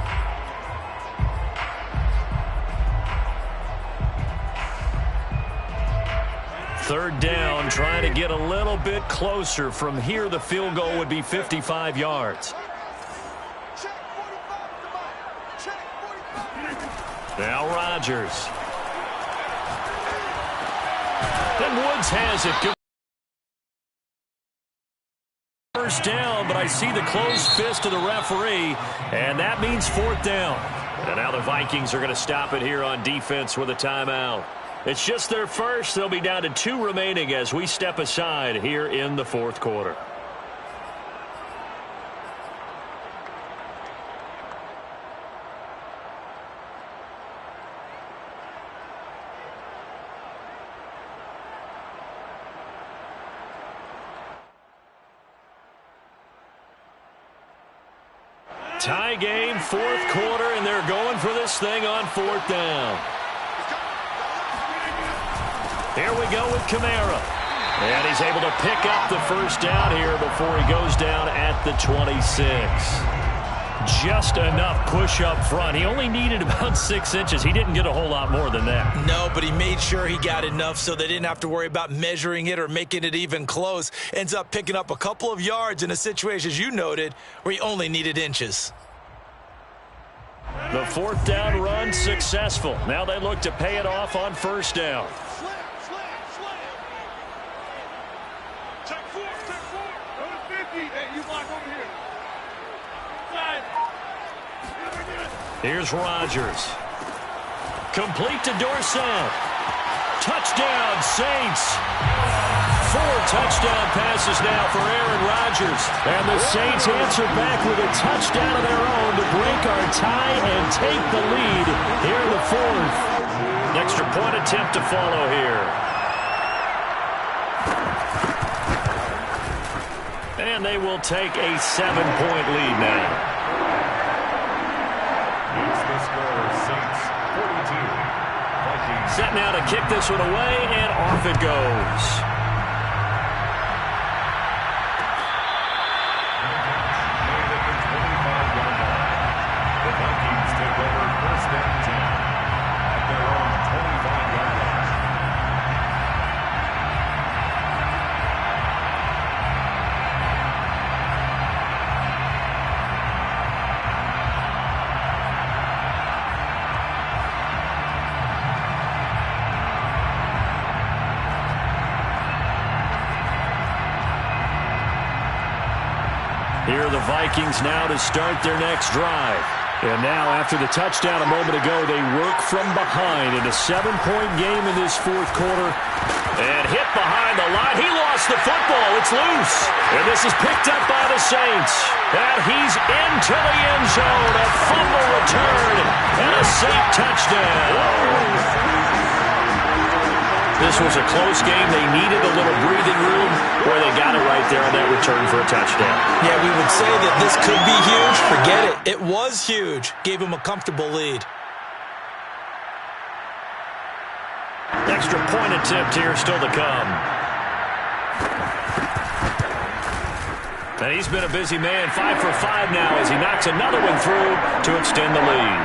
Third down, trying to get a little bit closer. From here, the field goal would be 55 yards. Now Rodgers. And Woods has it. Good first down, but I see the closed fist of the referee, and that means 4th down. And now the Vikings are going to stop it here on defense with a timeout. It's just their first. They'll be down to 2 remaining as we step aside here in the 4th quarter. Tie game, 4th quarter, and they're going for this thing on 4th down. Here we go with Kamara. And he's able to pick up the first down here before he goes down at the 26. Just enough push up front. He only needed about 6 inches. He didn't get a whole lot more than that. No, but he made sure he got enough so they didn't have to worry about measuring it or making it even close. Ends up picking up a couple of yards in a situation, as you noted, where he only needed inches. The 4th down run successful. Now they look to pay it off on 1st down. Here's Rodgers. Complete to Dorsett. Touchdown, Saints. 4 touchdown passes now for Aaron Rodgers. And the Saints answer back with a touchdown of their own to break our tie and take the lead here in the 4th. Extra point attempt to follow here. And they will take a 7-point lead now. Set now to kick this one away, and off it goes. The Vikings take over 1st and 10 at their own 25-yard line. Here are the Vikings now to start their next drive. And now, after the touchdown a moment ago, they work from behind in a 7-point game in this 4th quarter. And hit behind the line. He lost the football. It's loose. And this is picked up by the Saints. And he's into the end zone. A fumble return and a Saint touchdown. This was a close game. They needed a little breathing room where they got it right there on that return for a touchdown. Yeah, we would say that this could be huge. Forget it. It was huge. Gave him a comfortable lead. Extra point attempt here still to come. And he's been a busy man, 5 for 5 now as he knocks another one through to extend the lead.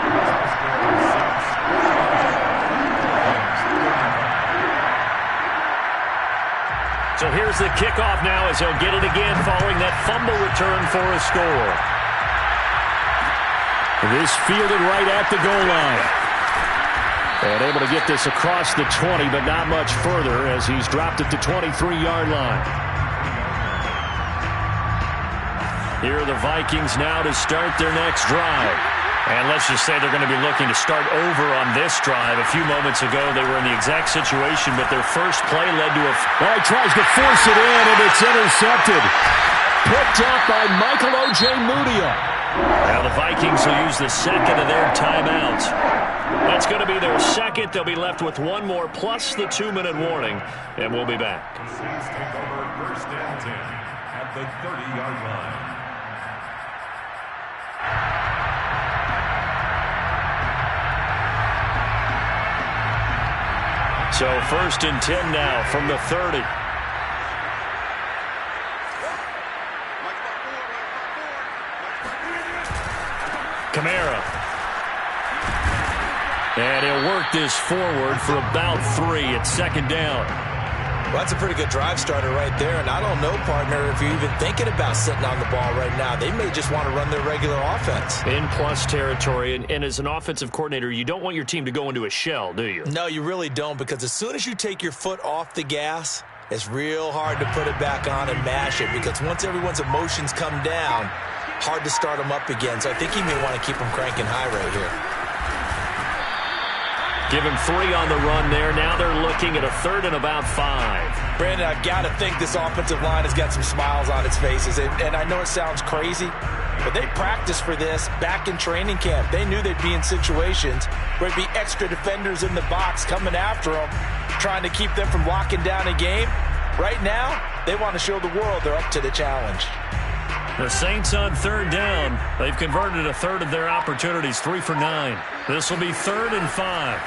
So here's the kickoff now as he'll get it again following that fumble return for a score. This fielded right at the goal line. And able to get this across the 20, but not much further as he's dropped it to 23-yard line. Here are the Vikings now to start their next drive. And let's just say they're going to be looking to start over on this drive. A few moments ago, they were in the exact situation, but their first play led to a... Well, he tries to force it in, and it's intercepted. Picked up by Michael O.J. Mudia. Now the Vikings will use the second of their timeouts. That's going to be their second. They'll be left with one more plus the 2-minute warning, and we'll be back. The Saints take over first and 10 at the 30-yard line. So first and 10 now from the 30. Kamara. And he'll work this forward for about 3 at second down. Well, that's a pretty good drive starter right there. And I don't know, partner, if you're even thinking about sitting on the ball right now. They may just want to run their regular offense. In plus territory. And as an offensive coordinator, you don't want your team to go into a shell, do you? No, you really don't, because as soon as you take your foot off the gas, it's real hard to put it back on and mash it, because once everyone's emotions come down, hard to start them up again. So I think he may want to keep them cranking high right here. Give him 3 on the run there. Now they're looking at a 3rd and about 5. Brandon, I've got to think this offensive line has got some smiles on its faces. And I know it sounds crazy, but they practiced for this back in training camp. They knew they'd be in situations where there'd be extra defenders in the box coming after them, trying to keep them from locking down a game. Right now, they want to show the world they're up to the challenge. The Saints on 3rd down. They've converted a 1/3 of their opportunities, 3 for 9. This will be 3rd and 5.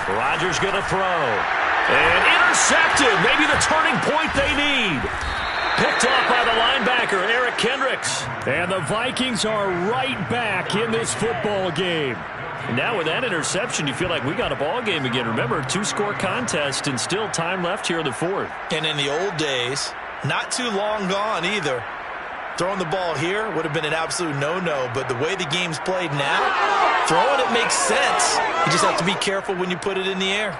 Rodgers going to throw. And intercepted. Maybe the turning point they need. Picked off by the linebacker, Eric Kendricks. And the Vikings are right back in this football game. And now with that interception, you feel like we got a ball game again. Remember, 2-score contest and still time left here in the 4th. And in the old days, not too long gone either, throwing the ball here would have been an absolute no-no, but the way the game's played now, throwing it makes sense. You just have to be careful when you put it in the air.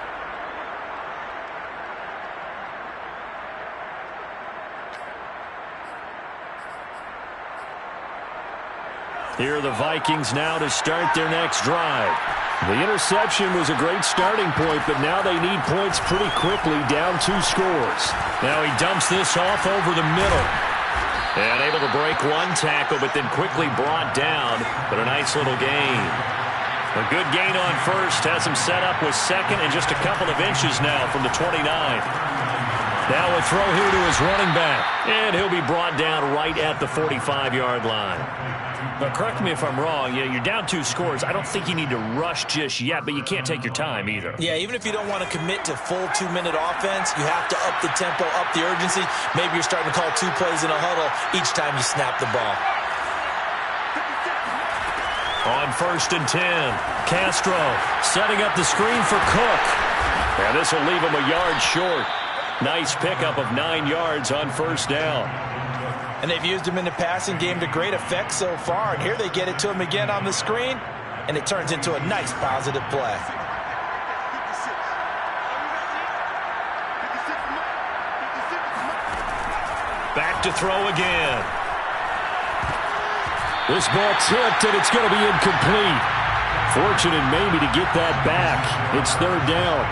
Here are the Vikings now to start their next drive. The interception was a great starting point, but now they need points pretty quickly, down 2 scores. Now he dumps this off over the middle. And able to break one tackle, but then quickly brought down. But a nice little gain. A good gain on first. Has him set up with second and just a couple of inches now from the 29. Now a throw here to his running back. And he'll be brought down right at the 45-yard line. But correct me if I'm wrong. You're down 2 scores. I don't think you need to rush just yet, but you can't take your time either. Yeah, even if you don't want to commit to full 2-minute offense, you have to up the tempo, up the urgency. Maybe you're starting to call 2 plays in a huddle each time you snap the ball. On 1st and 10, Castro setting up the screen for Cook. And this will leave him a yard short. Nice pickup of 9 yards on 1st down. And they've used him in the passing game to great effect so far. And here they get it to him again on the screen, and it turns into a nice positive play. Back to throw again. This ball tipped, and it's going to be incomplete. Fortunate maybe to get that back. It's 3rd down.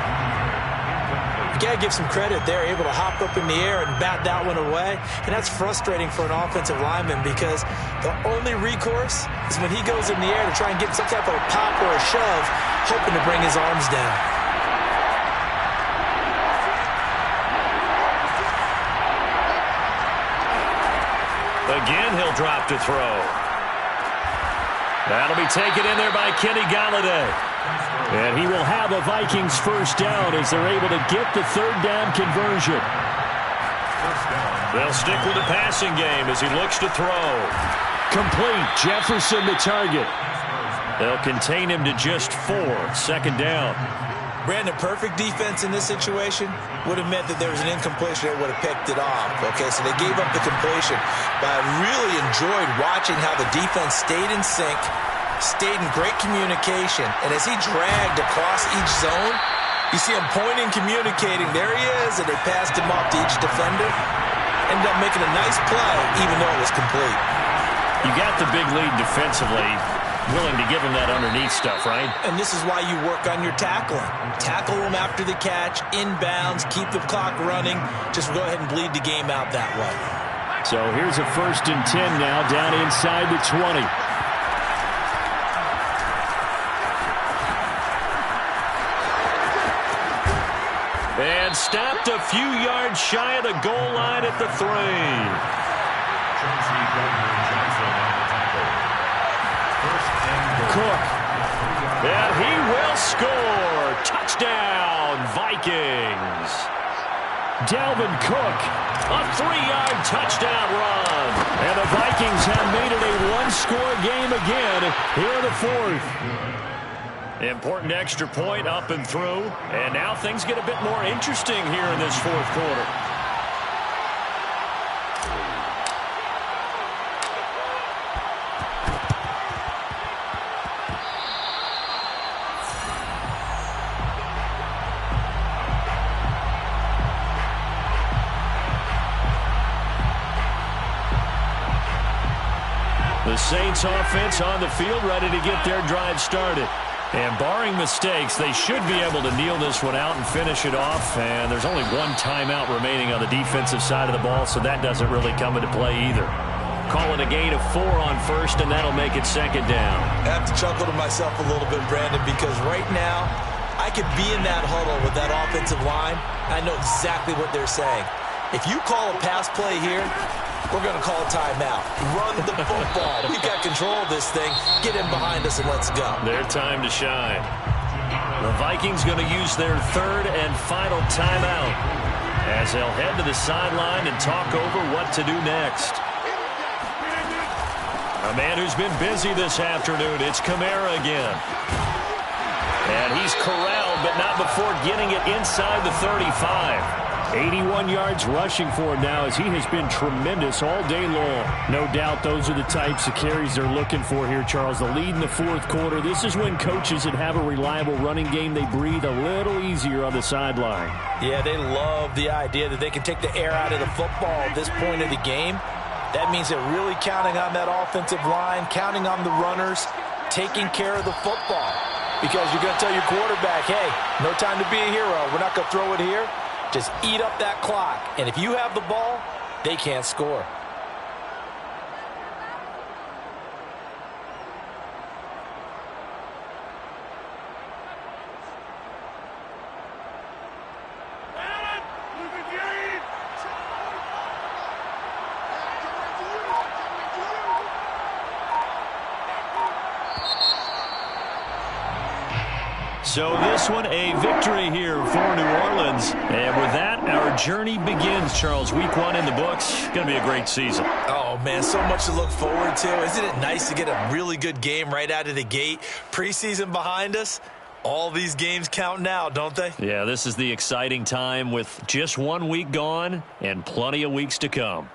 You got to give some credit. They're able to hop up in the air and bat that one away. And that's frustrating for an offensive lineman, because the only recourse is when he goes in the air to try and get some type of a pop or a shove, hoping to bring his arms down. Again, he'll drop to throw. That'll be taken in there by Kenny Galladay. And he will have a Vikings 1st down as they're able to get the 3rd down conversion. first down. They'll stick with the passing game as he looks to throw. Complete. Jefferson the target. They'll contain him to just 4. Second down. Brandon, perfect defense in this situation would have meant that there was an incompletion that would have picked it off. Okay, so they gave up the completion. But I really enjoyed watching how the defense stayed in sync, stayed in great communication, and as he dragged across each zone, you see him pointing, communicating. There he is, and they passed him off to each defender. Ended up making a nice play, even though it was complete. You got the big lead defensively. Willing to give him that underneath stuff, right? And this is why you work on your tackling. Tackle them after the catch, inbounds, keep the clock running. Just go ahead and bleed the game out that way. So here's a 1st and 10 now, down inside the 20. And stopped a few yards shy of the goal line at the 3. Cook. And he will score. Touchdown, Vikings. Dalvin Cook. A 3-yard touchdown run. And the Vikings have made it a one-score game again here in the 4th. Important extra point up and through. And now things get a bit more interesting here in this 4th quarter. The Saints offense on the field, ready to get their drive started. And barring mistakes, they should be able to kneel this one out and finish it off. And there's only one timeout remaining on the defensive side of the ball, so that doesn't really come into play either. Call it a gain of 4 on 1st, and that'll make it 2nd down. I have to chuckle to myself a little bit, Brandon, because right now I could be in that huddle with that offensive line. I know exactly what they're saying. If you call a pass play here, we're going to call a timeout. Run the football. We've got control of this thing. Get in behind us and let's go. Their time to shine. The Vikings going to use their 3rd and final timeout as they'll head to the sideline and talk over what to do next. A man who's been busy this afternoon, it's Kamara again. And he's corralled, but not before getting it inside the 35. 81 yards rushing for him now as he has been tremendous all day long. No doubt those are the types of carries they're looking for here, Charles. The lead in the 4th quarter. This is when coaches that have a reliable running game, they breathe a little easier on the sideline. Yeah, they love the idea that they can take the air out of the football at this point of the game. That means they're really counting on that offensive line, counting on the runners, taking care of the football. Because you're going to tell your quarterback, hey, no time to be a hero. We're not going to throw it here. Just eat up that clock. And if you have the ball, they can't score. So this one, a victory here for New Orleans. And with that, our journey begins, Charles. Week 1 in the books. Going to be a great season. Oh, man, so much to look forward to. Isn't it nice to get a really good game right out of the gate? Preseason behind us. All these games count now, don't they? Yeah, this is the exciting time with just 1 week gone and plenty of weeks to come.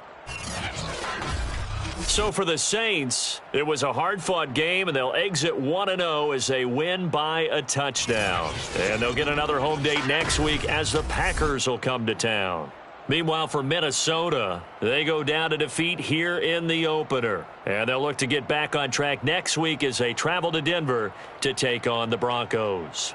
So for the Saints, it was a hard-fought game, and they'll exit 1-0 as they win by a touchdown. And they'll get another home date next week as the Packers will come to town. Meanwhile, for Minnesota, they go down to defeat here in the opener. And they'll look to get back on track next week as they travel to Denver to take on the Broncos.